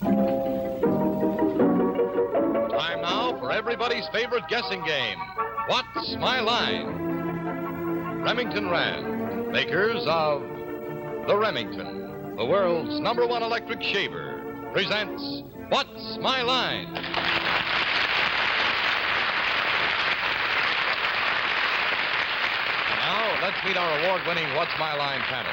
Time now for everybody's favorite guessing game. What's My Line? Remington Rand, makers of the Remington, the world's #1 electric shaver, presents What's My Line? And now, let's meet our award-winning What's My Line panel.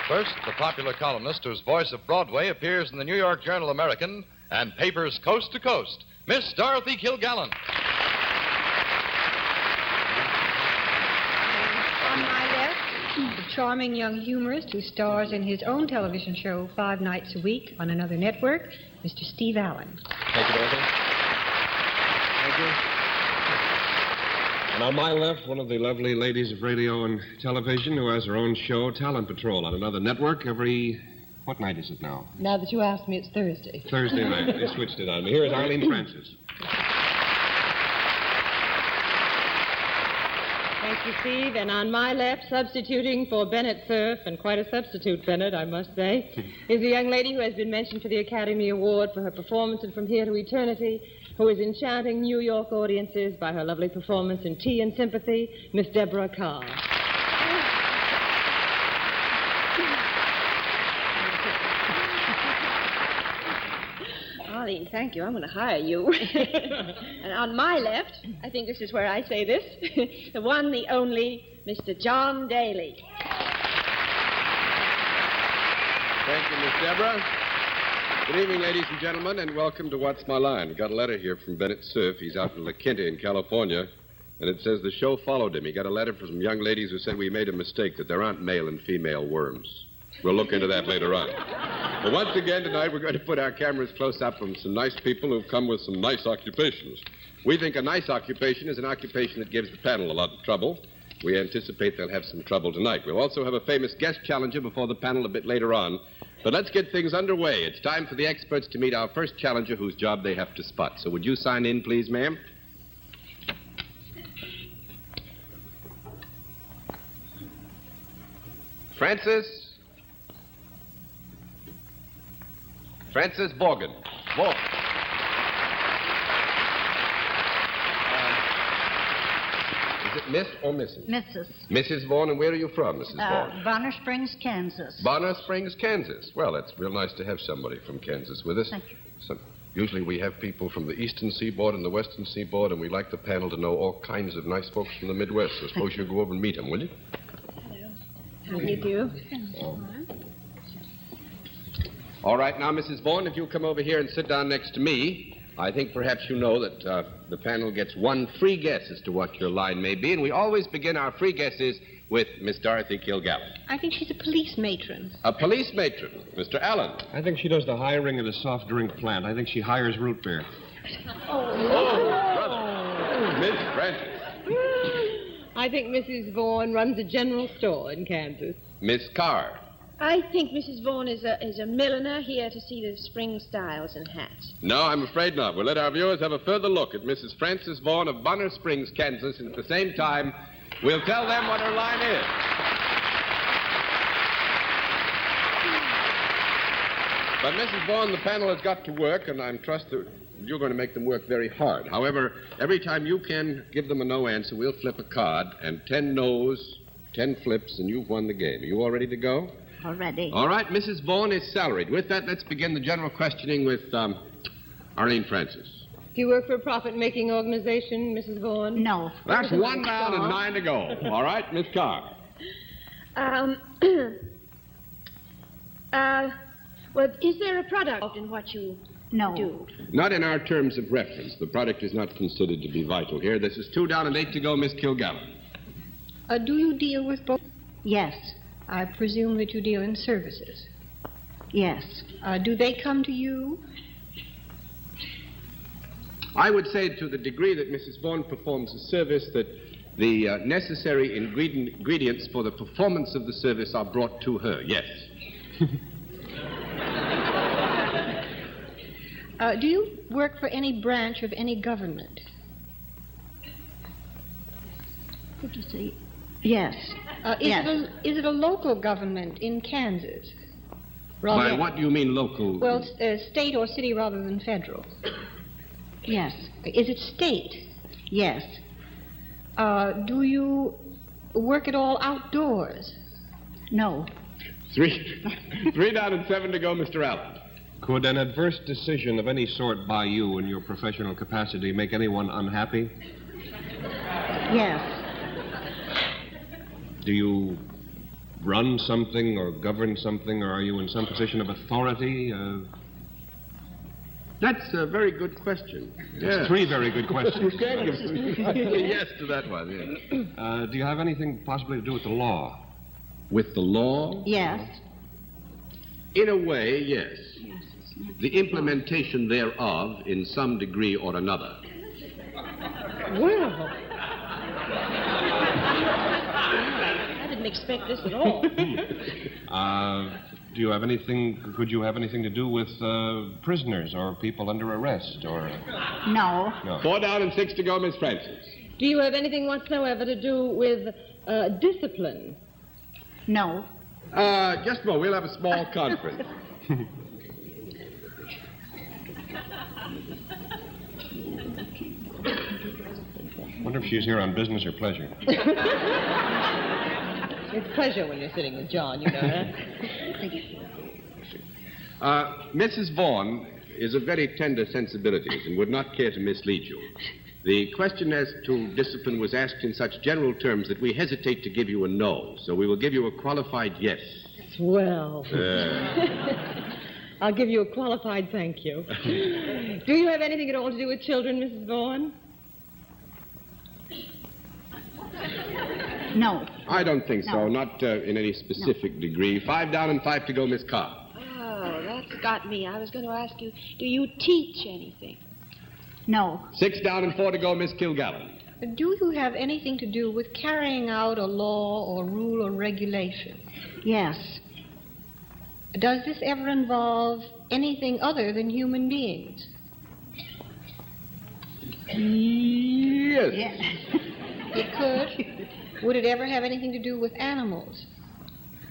First, the popular columnist whose voice of Broadway appears in the New York Journal American and papers coast to coast, Miss Dorothy Kilgallen. On my left, the charming young humorist who stars in his own television show 5 nights a week on another network, Mr. Steve Allen. Thank you, Dorothy. Thank you. And on my left, one of the lovely ladies of radio and television who has her own show, Talent Patrol, on another network every... What night is it now? Now that you asked me, it's Thursday. Thursday night. They switched it on me. Here is Arlene Francis. Thank you, Steve. And on my left, substituting for Bennett Cerf, and quite a substitute, Bennett, I must say, is a young lady who has been mentioned for the Academy Award for her performance in From Here to Eternity, who is enchanting New York audiences by her lovely performance in Tea and Sympathy, Miss Deborah Carr. Arlene, thank you. I'm going to hire you. And on my left, I think this is where I say this, the one, the only, Mr. John Daly. Thank you, Miss Deborah. Good evening, ladies and gentlemen, and welcome to What's My Line. We got a letter here from Bennett Cerf. He's out in La Quinta in California, and it says the show followed him. He got a letter from some young ladies who said we made a mistake, that there aren't male and female worms. We'll look into that later on. But once again, tonight, we're going to put our cameras close up on some nice people who've come with some nice occupations. We think a nice occupation is an occupation that gives the panel a lot of trouble. We anticipate they'll have some trouble tonight. We'll also have a famous guest challenger before the panel a bit later on. But let's get things underway. It's time for the experts to meet our first challenger whose job they have to spot. So would you sign in, please, ma'am? Francis Borgen. Is it Miss or Mrs.? Mrs. Mrs. Vaughn, and where are you from, Mrs. Vaughn? Bonner Springs, Kansas. Bonner Springs, Kansas. Well, it's real nice to have somebody from Kansas with us. Thank you. Usually we have people from the eastern seaboard and the western seaboard, and we like the panel to know all kinds of nice folks from the Midwest. So suppose you'll go over and meet them, will you? How do you do? All right, now, Mrs. Vaughn, if you'll come over here and sit down next to me, I think perhaps you know that the panel gets one free guess as to what your line may be, and we always begin our free guesses with Miss Dorothy Kilgallen. I think she's a police matron. A police matron, Mr. Allen. I think she does the hiring of the soft drink plant. I think she hires root beer. Brother. Miss Francis. I think Mrs. Vaughn runs a general store in Kansas. Miss Carr. I think Mrs. Vaughn is a milliner here to see the spring styles and hats. No, I'm afraid not. We'll let our viewers have a further look at Mrs. Frances Vaughn of Bonner Springs, Kansas, and at the same time, we'll tell them what her line is. But, Mrs. Vaughn, the panel has got to work, and I trust that you're going to make them work very hard. However, every time you can give them a no answer, we'll flip a card, and 10 no's, 10 flips, and you've won the game. Are you all ready to go? Already. All right, Mrs. Vaughn is salaried. With that, let's begin the general questioning with Arlene Francis. Do you work for a profit-making organization, Mrs. Vaughn? No. That's 1 down and 9 to go. All right, Miss Carr. Well, is there a product in what you No. do? Not in our terms of reference. The product is not considered to be vital here. This is 2 down and 8 to go, Miss Kilgallen. Do you deal with both? Yes. I presume that you deal in services. Yes. Do they come to you? I would say to the degree that Mrs. Vaughn performs a service that the necessary ingredients for the performance of the service are brought to her, yes. Do you work for any branch of any government? What did you say? Yes. Is Yes. it a local government in Kansas? Rather, By what do you mean local? Well, state or city rather than federal. Yes. Is it state? Yes. Do you work at all outdoors? No. Three down and 7 to go, Mr. Allen. Could an adverse decision of any sort by you in your professional capacity make anyone unhappy? Yes. Do you run something or govern something, or are you in some position of authority? That's a very good question. That's 3 very good questions. You can give yes to that one, yes. Do you have anything possibly to do with the law? With the law? Yes. In a way, yes. The implementation thereof in some degree or another. Well, I didn't expect this at all. Do you have anything, could you have anything to do with prisoners or people under arrest, or... No. No. 4 down and 6 to go, Miss Francis. do you have anything whatsoever to do with discipline? No. Just a moment. We'll have a small conference. Wonder if she's here on business or pleasure. It's pleasure when you're sitting with John, you know, huh? Mrs. Vaughan is of very tender sensibilities and would not care to mislead you. The question as to discipline was asked in such general terms that we hesitate to give you a no, so we will give you a qualified yes. Swell. I'll give you a qualified thank you. Do you have anything at all to do with children, Mrs. Vaughan? No. I don't think so, No. not in any specific degree. 5 down and 5 to go, Miss Carr. Oh, that's got me. I was going to ask you, do you teach anything? No. 6 down and 4 to go, Miss Kilgallen. Do you have anything to do with carrying out a law or rule or regulation? Yes. Does this ever involve anything other than human beings? Yes. Yes. It could. Would it ever have anything to do with animals?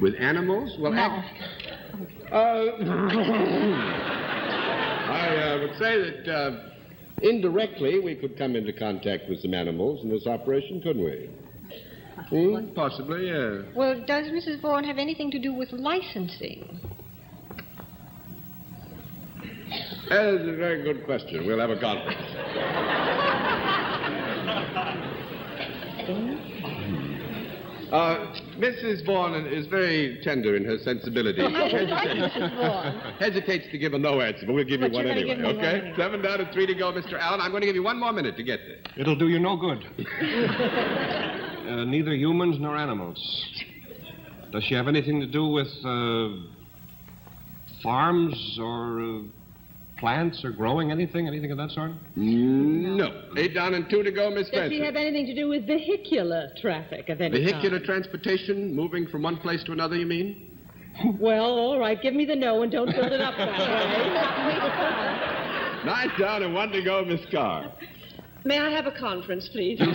With animals? Well, No. I would say that indirectly we could come into contact with some animals in this operation, couldn't we? Possibly, yeah. Well, does Mrs. Vaughan have anything to do with licensing? That is a very good question. We'll have a conference. Mrs. Vaughan is very tender in her sensibility. Hesitates to give a no answer, but we'll give But you one you're gonna anyway, give me one okay? anyway. 7 down and 3 to go, Mr. Allen. I'm going to give you 1 more minute to get there. It'll do you no good. Neither humans nor animals. Does she have anything to do with farms or plants or growing anything of that sort? No. 8 down and 2 to go, Miss Does she Francis. have anything to do with vehicular traffic of any Vehicular kind? transportation, moving from one place to another, you mean? Well, all right, give me the no and don't build it up that way. 9 down and 1 to go, Miss Carr. May I have a conference, please? Oh,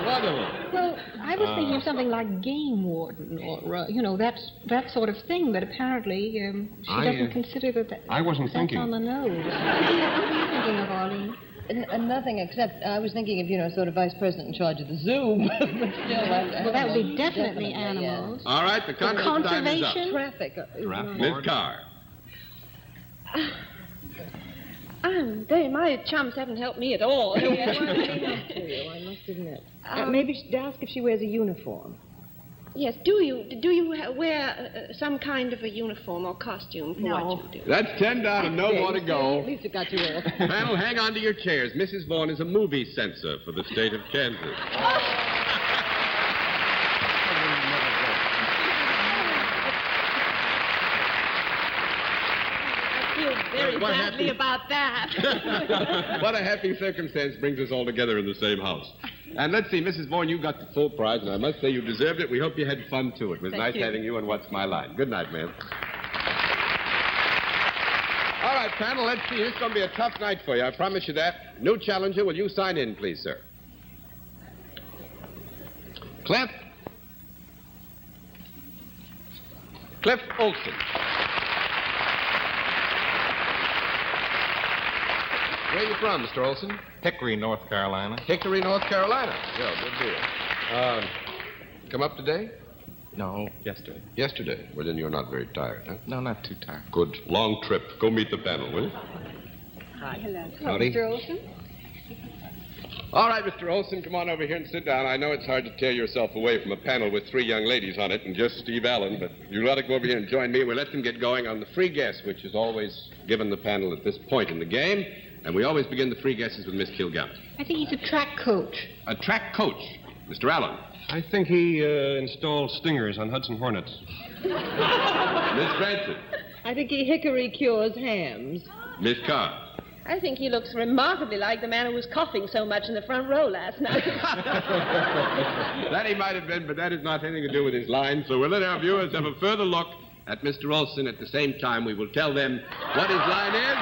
wonderful. Well, I was thinking of something like game warden or, that sort of thing, but apparently she doesn't consider that I wasn't that's thinking. on the nose. What are you thinking of, Arlene? Nothing except I was thinking of, sort of vice president in charge of the zoo. But still, Well, that would be definitely animals. All right, the conference time is up. Conservation? Traffic. Miss Carr. My chums haven't helped me at all. I must admit. Maybe ask if she wears a uniform. Yes, do you wear some kind of a uniform or costume for No. what you do? That's 10 down and no more to At go. least it got you all. Panel, hang on to your chairs. Mrs. Vaughan is a movie censor for the state of Kansas. I feel very What badly happened? about that. What a happy circumstance brings us all together in the same house. And let's see, Mrs. Vaughan, you got the full prize, and I must say you deserved it. We hope you had fun, too. It was nice having you on What's My Line. Good night, ma'am. All right, panel, let's see. This is going to be a tough night for you, I promise you that. New challenger, will you sign in, please, sir? Cliff Olson. Where are you from, Mr. Olson? Hickory, North Carolina. Hickory, North Carolina. Yeah, good deal. Come up today? No, yesterday. Yesterday. Well, then you're not very tired, huh? No, not too tired. Good. Long trip. Go meet the panel, will you? Hi. Hello. Howdy. Mr. Olson. All right, Mr. Olson, come on over here and sit down. I know it's hard to tear yourself away from a panel with 3 young ladies on it and just Steve Allen, but you ought to go over here and join me. We'll let them get going on the free guess, which is always given the panel at this point in the game. And we always begin the free guesses with Miss Kilgallen. I think he's a track coach. A track coach. Mr. Allen. I think he installed stingers on Hudson Hornets. Miss Francis. I think he hickory cures hams. Miss Carr. I think he looks remarkably like the man who was coughing so much in the front row last night. That he might have been, but that has not anything to do with his line. So we'll let our viewers have a further look at Mr. Olson. At the same time, we will tell them what his line is.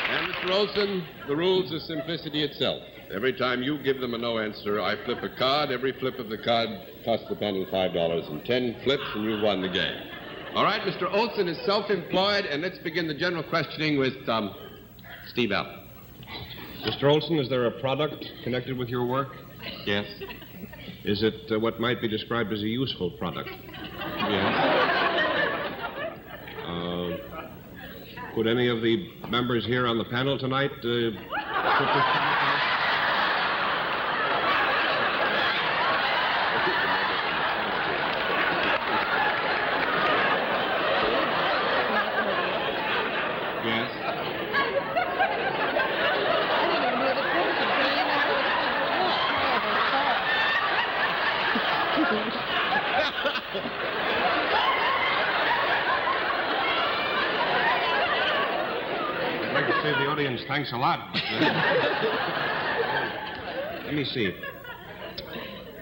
And Mr. Olson, the rules are simplicity itself. Every time you give them a no answer, I flip a card. Every flip of the card costs the panel $5. And 10 flips, and you won the game. All right, Mr. Olson is self-employed, and let's begin the general questioning with Steve Allen. Mr. Olson, is there a product connected with your work? Yes. Is it what might be described as a useful product? Yes. Could any of the members here on the panel tonight put this product on? Yes. I'd like to say to the audience, thanks a lot. But, let me see.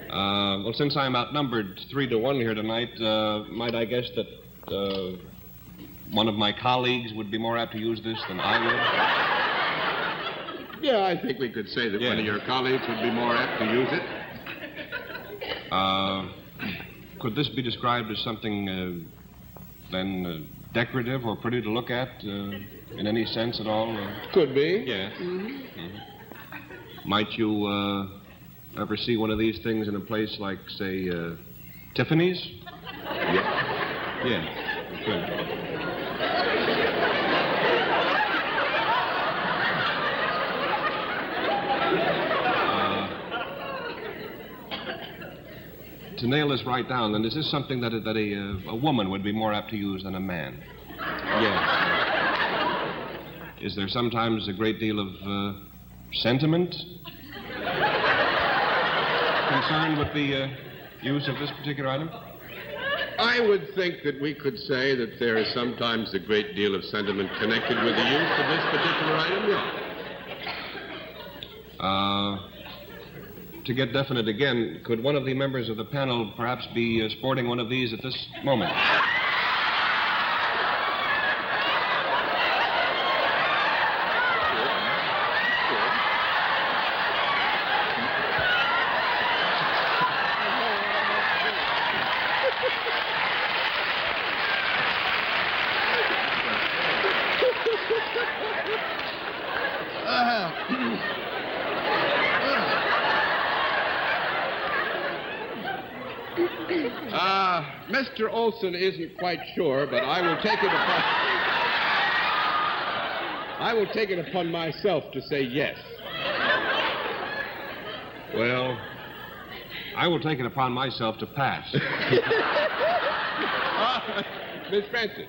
Well, since I'm outnumbered 3-1 here tonight, might I guess that one of my colleagues would be more apt to use this than I would? Yeah, I think we could say that one of your colleagues would be more apt to use it. Could this be described as something, then, decorative or pretty to look at in any sense at all? Could be. Yes. Mm-hmm. Might you ever see one of these things in a place like, say, Tiffany's? Yeah. Yeah, good. To nail this right down, then, is this something that a woman would be more apt to use than a man? Yes. Is there sometimes a great deal of sentiment concerned with the use of this particular item? I would think that we could say that there is sometimes a great deal of sentiment connected with the use of this particular item, yeah. To get definite again, could one of the members of the panel perhaps be sporting one of these at this moment? Mr. Olson isn't quite sure, but I will take it upon myself to say yes. Well, I will take it upon myself to pass. Miss Francis.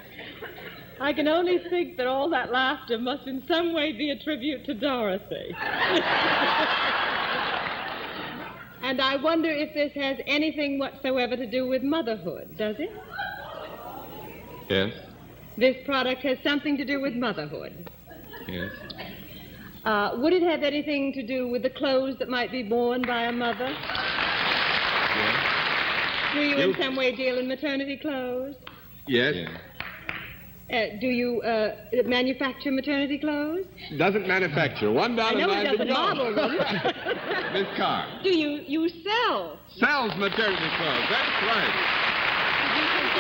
I can only think that all that laughter must in some way be a tribute to Dorothy. And I wonder if this has anything whatsoever to do with motherhood, does it? Yes. This product has something to do with motherhood. Yes. Would it have anything to do with the clothes that might be worn by a mother? Yes. Do you in some way deal in maternity clothes? Yes. Yes. Do you manufacture maternity clothes? Doesn't manufacture. $1 I know it doesn't model them. Miss Carr. Do you sell? Sells maternity clothes. That's right. Did you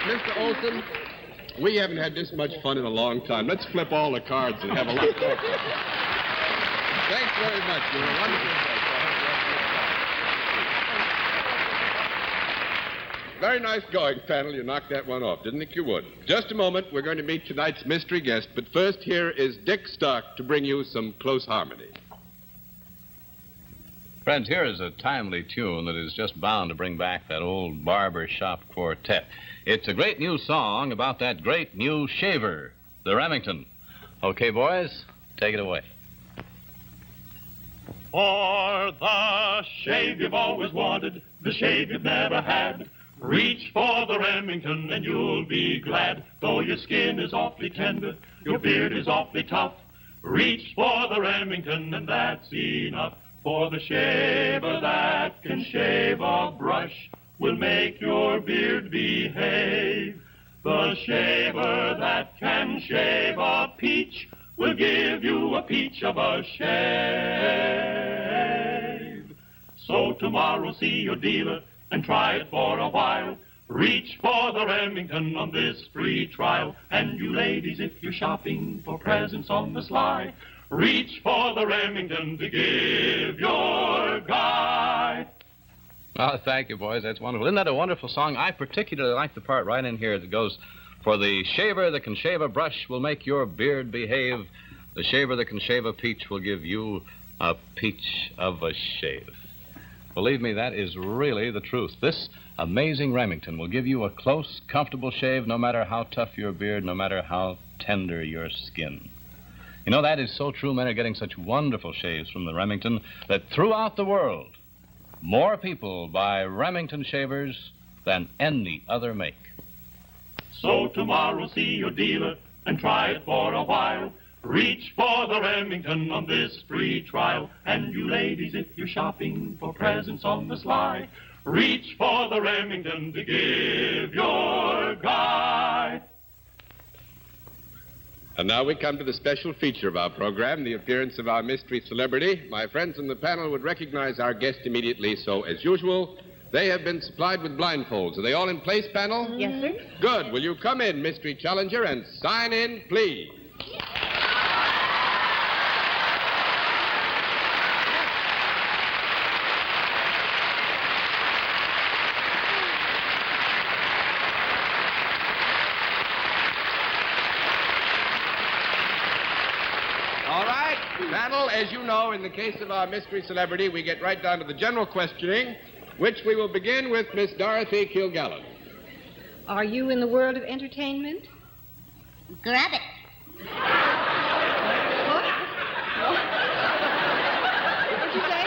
Mr. Olson, we haven't had this much fun in a long time. Let's flip all the cards and have a lot more fun. Thanks very much. You're a wonderful guest. Very nice going, panel. You knocked that one off. Didn't think you would. Just a moment. We're going to meet tonight's mystery guest. But first, here is Dick Stark to bring you some close harmony. Friends, here is a timely tune that is just bound to bring back that old barber shop quartet. It's a great new song about that great new shaver, the Remington. Okay, boys, take it away. For the shave you've always wanted, the shave you've never had, reach for the Remington and you'll be glad. Though your skin is awfully tender, your beard is awfully tough, reach for the Remington and that's enough. For the shaver that can shave a brush will make your beard behave. The shaver that can shave a peach will give you a peach of a shave. So tomorrow see your dealer and try it for a while. Reach for the Remington on this free trial. And you ladies, if you're shopping for presents on the sly, reach for the Remington to give your guy. Oh, thank you, boys. That's wonderful. Isn't that a wonderful song? I particularly like the part right in here that goes, for the shaver that can shave a brush will make your beard behave. The shaver that can shave a peach will give you a peach of a shave. Believe me, that is really the truth. This amazing Remington will give you a close, comfortable shave no matter how tough your beard, no matter how tender your skin. You know, that is so true. Men are getting such wonderful shaves from the Remington that throughout the world, more people buy Remington shavers than any other make. So tomorrow see your dealer and try it for a while. Reach for the Remington on this free trial. And you ladies, if you're shopping for presents on the sly, reach for the Remington to give your guy. And now we come to the special feature of our program, the appearance of our mystery celebrity. My friends in the panel would recognize our guest immediately, so as usual, they have been supplied with blindfolds. Are they all in place, panel? Yes, sir. Good. Will you come in, mystery challenger, and sign in, please? Panel, as you know, in the case of our mystery celebrity, we get right down to the general questioning, which we will begin with Miss Dorothy Kilgallen. Are you in the world of entertainment? Grab it. What? What'd you say?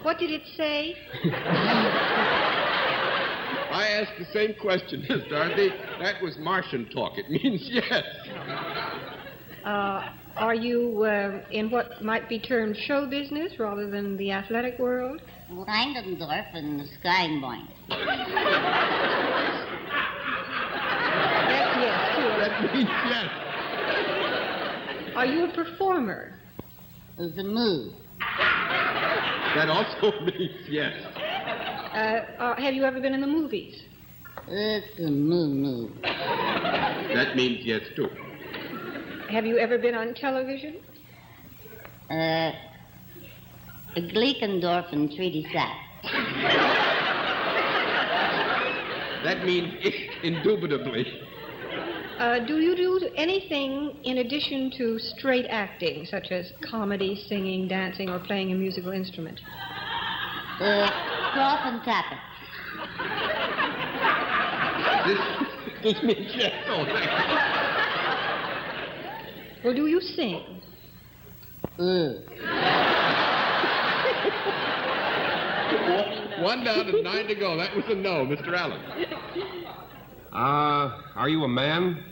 What did it say? I asked the same question, Miss Dorothy. That was Martian talk. It means yes. Are you in what might be termed show business rather than the athletic world? Reindendorf and Skyboing. That's yes, too. That means yes. Are you a performer? The move. That also means yes. Have you ever been in the movies? It's a moo. That means yes, too. Have you ever been on television? Gleekendorf and Treaty Sap. That means indubitably. Do you do anything in addition to straight acting, such as comedy, singing, dancing, or playing a musical instrument? Cross and tap it. This means yes. Oh, thank you. Well, do you sing? One down and 9 to go. That was a no, Mr. Allen. Are you a man?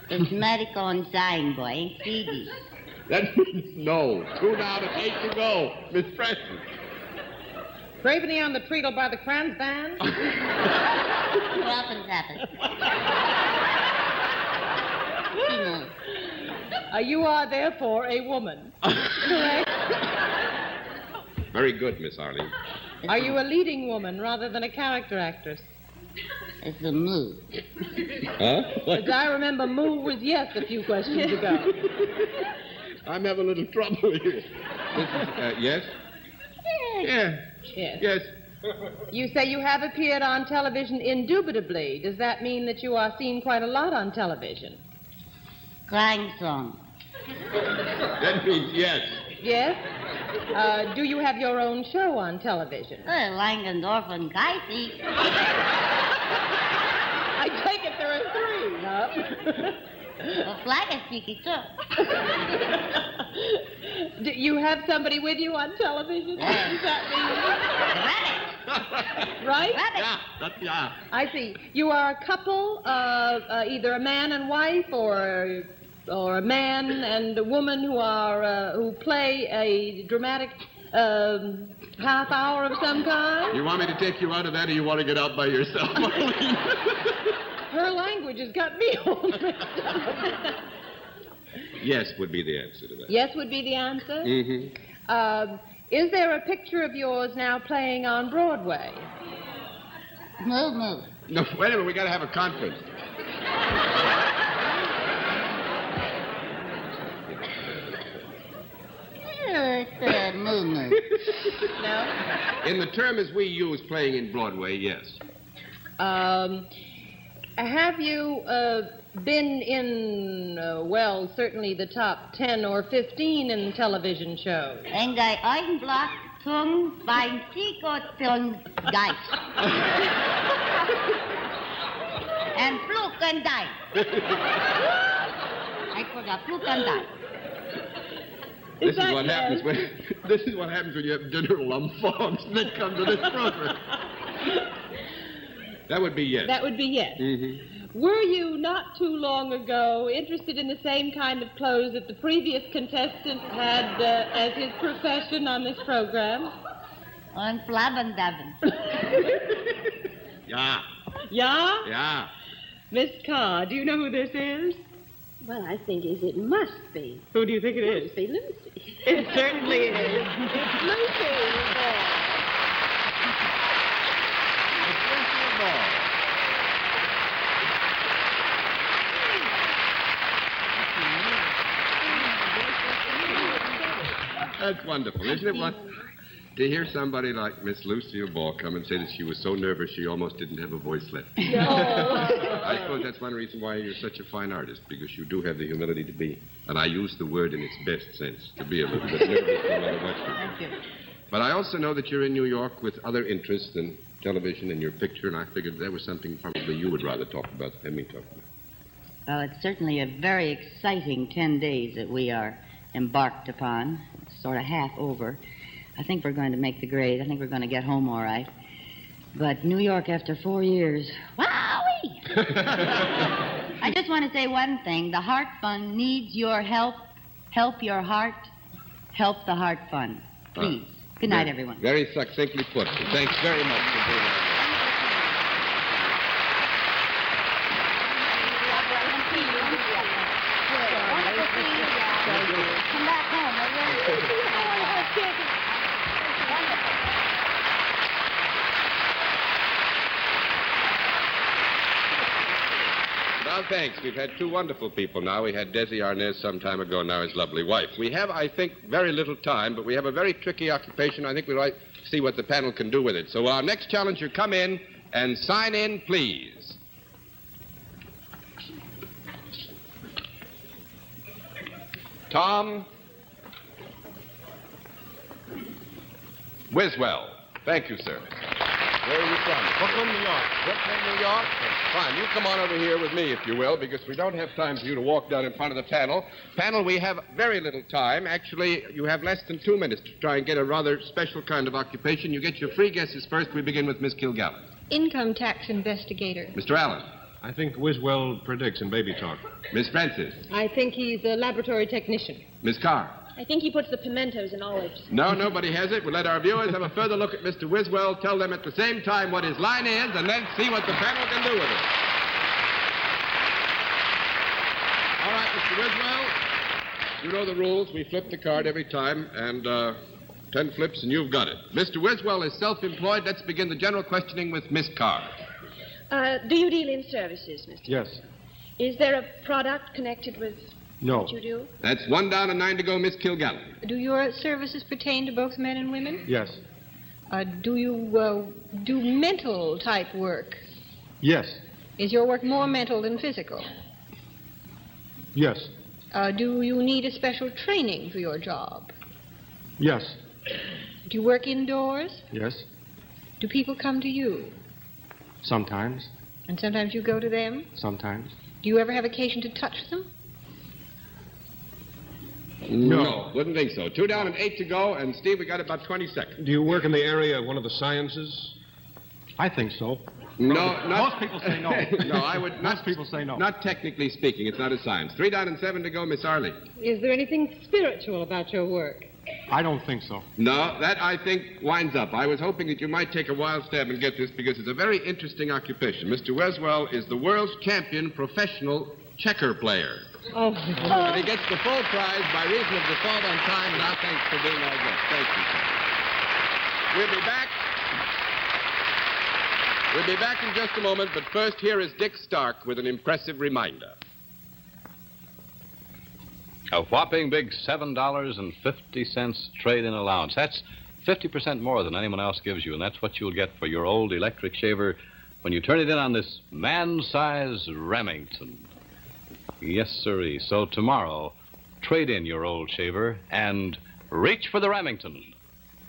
It's medical and sign boy, Phoebe. That means no. 2 down and 8 to go. Miss Francis. Gravity on the treacle by the Kranz band? Cross and tap Slap it. She knows. You are, therefore, a woman. Correct? Very good, Miss Arlene. Are you a leading woman rather than a character actress? It's a move. Huh? As I remember, move was yes a few questions ago. I'm having a little trouble here. This is, yes? Yeah. Yes. Yes. You say you have appeared on television indubitably. Does that mean that you are seen quite a lot on television? Crying song. That means yes. Yes? Do you have your own show on television? Langendorf and Geisy. I take it there are three, huh? Well, flag is speaking too. Do you have somebody with you on television? What does that mean? Right? Yeah. I see. You are a couple, either a man and wife or a man and a woman who play a dramatic half hour of some kind? You want me to take you out of that, or you want to get out by yourself, Arlene? Her language has got me all mixed up. Yes would be the answer to that. Yes would be the answer? Mm-hmm. Is there a picture of yours now playing on Broadway? Move. No, wait a minute. We got to have a conference. It's move. No? In the term as we use, playing in Broadway, yes. Have you been in, certainly the top 10 or 15 in television shows? And I Augenblock zum beim Psychoton Geist. And Flug and Die. I forgot Flug and Die. This is what happens when you have general umfons that come to this program. That would be yes. That would be yes. Mm-hmm. Were you not too long ago interested in the same kind of clothes that the previous contestant had as his profession on this program? On Flabendaven. Yeah. Yeah? Yeah. Miss Carr, do you know who this is? Well, I think it must be. Who do you think it is? Must be Lucy. It certainly is. It's Lucy. That's wonderful, isn't it? To hear somebody like Miss Lucille Ball come and say that she was so nervous she almost didn't have a voice left. No. I suppose that's one reason why you're such a fine artist, because you do have the humility to be, and I use the word in its best sense, to be a little bit nervous no matter what. Thank you. But I also know that you're in New York with other interests than television and your picture, and I figured that was something probably you would rather talk about than me talk about. Well, it's certainly a very exciting 10 days that we are embarked upon. It's sort of half over. I think we're going to make the grade. I think we're going to get home all right. But New York after 4 years, wowee! I just want to say one thing. The Heart Fund needs your help. Help your heart. Help the Heart Fund. Please. Good night, everyone. Very succinctly put. Thanks very much for being here. Come back home, will you? Well, thanks. We've had two wonderful people now. We had Desi Arnaz some time ago, now his lovely wife. We have, I think, very little time, but we have a very tricky occupation. I think we'd like to see what the panel can do with it. So our next challenger, come in and sign in, please. Tom Wiswell. Thank you, sir. Where are you from? Brooklyn, New York. Brooklyn, New York? Fine. You come on over here with me, if you will, because we don't have time for you to walk down in front of the panel. Panel, we have very little time. Actually, you have less than 2 minutes to try and get a rather special kind of occupation. You get your free guesses first. We begin with Miss Kilgallen. Income tax investigator. Mr. Allen. I think Wiswell predicts in baby talk. Miss Francis. I think he's a laboratory technician. Miss Carr. I think he puts the pimentos in olives. No, nobody has it. We'll let our viewers have a further look at Mr. Wiswell, tell them at the same time what his line is, and then see what the panel can do with it. All right, Mr. Wiswell, you know the rules. We flip the card every time, and 10 flips, and you've got it. Mr. Wiswell is self-employed. Let's begin the general questioning with Miss Carr. Do you deal in services, Mr.? Yes. Is there a product connected with No. what you do? That's 1 down and 9 to go, Miss Kilgallen. Do your services pertain to both men and women? Yes. Do you do mental type work? Yes. Is your work more mental than physical? Yes. Do you need a special training for your job? Yes. Do you work indoors? Yes. Do people come to you? Sometimes. And sometimes you go to them? Sometimes. Do you ever have occasion to touch them? No. Wouldn't think so. 2 down and 8 to go, and Steve, we got about 20 seconds. Do you work in the area of one of the sciences? I think so. No, not... Most people say no. No, I would not... Most people say no. Not technically speaking. It's not a science. 3 down and 7 to go, Miss Arley. Is there anything spiritual about your work? I don't think so. No, that, I think, winds up. I was hoping that you might take a wild stab and get this because it's a very interesting occupation. Mr. Weswell is the world's champion professional checker player. Oh. And he gets the full prize by reason of default on time, and our thanks for being our guest. Thank you, sir. We'll be back. We'll be back in just a moment, but first, here is Dick Stark with an impressive reminder. A whopping big $7.50 trade-in allowance. That's 50% more than anyone else gives you, and that's what you'll get for your old electric shaver when you turn it in on this man-size Remington. Yes, sirree. So tomorrow, trade in your old shaver and reach for the Remington,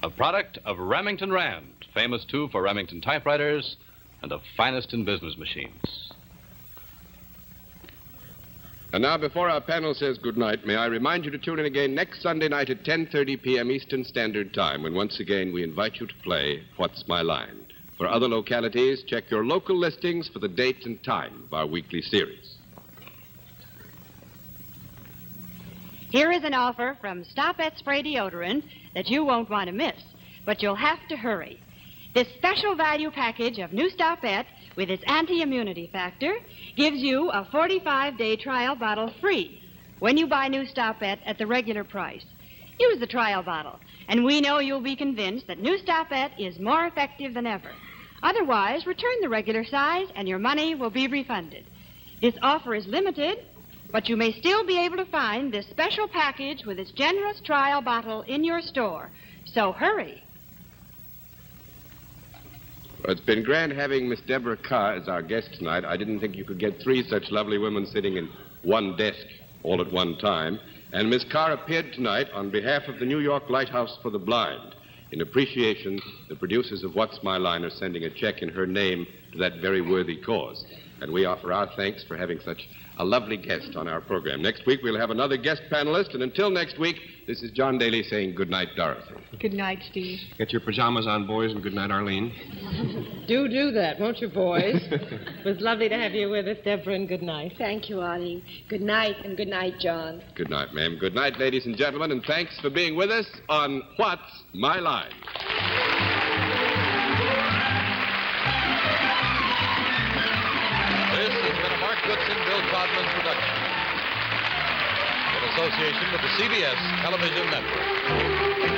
a product of Remington Rand, famous, too, for Remington typewriters and the finest in business machines. And now, before our panel says goodnight, may I remind you to tune in again next Sunday night at 10:30 p.m. Eastern Standard Time, when once again we invite you to play What's My Line? For other localities, check your local listings for the date and time of our weekly series. Here is an offer from Stop at Spray Deodorant that you won't want to miss, but you'll have to hurry. This special value package of new Stopette with its anti-immunity factor gives you a 45-day trial bottle free when you buy new Stopette at the regular price. Use the trial bottle, and we know you'll be convinced that new Stopette is more effective than ever. Otherwise, return the regular size and your money will be refunded. This offer is limited, but you may still be able to find this special package with its generous trial bottle in your store. So hurry. Well, it's been grand having Miss Deborah Carr as our guest tonight. I didn't think you could get 3 such lovely women sitting in one desk all at one time. And Miss Carr appeared tonight on behalf of the New York Lighthouse for the Blind. In appreciation, the producers of What's My Line are sending a check in her name to that very worthy cause. And we offer our thanks for having such a lovely guest on our program. Next week, we'll have another guest panelist. And until next week, this is John Daly saying good night, Dorothy. Good night, Steve. Get your pajamas on, boys, and good night, Arlene. Do that, won't you, boys? It was lovely to have you with us, Deborah, and good night. Thank you, Arlene. Good night, and good night, John. Good night, ma'am. Good night, ladies and gentlemen, and thanks for being with us on What's My Line? This has been a Mark Goodson, Bill Codman production in association with the CBS Television Network.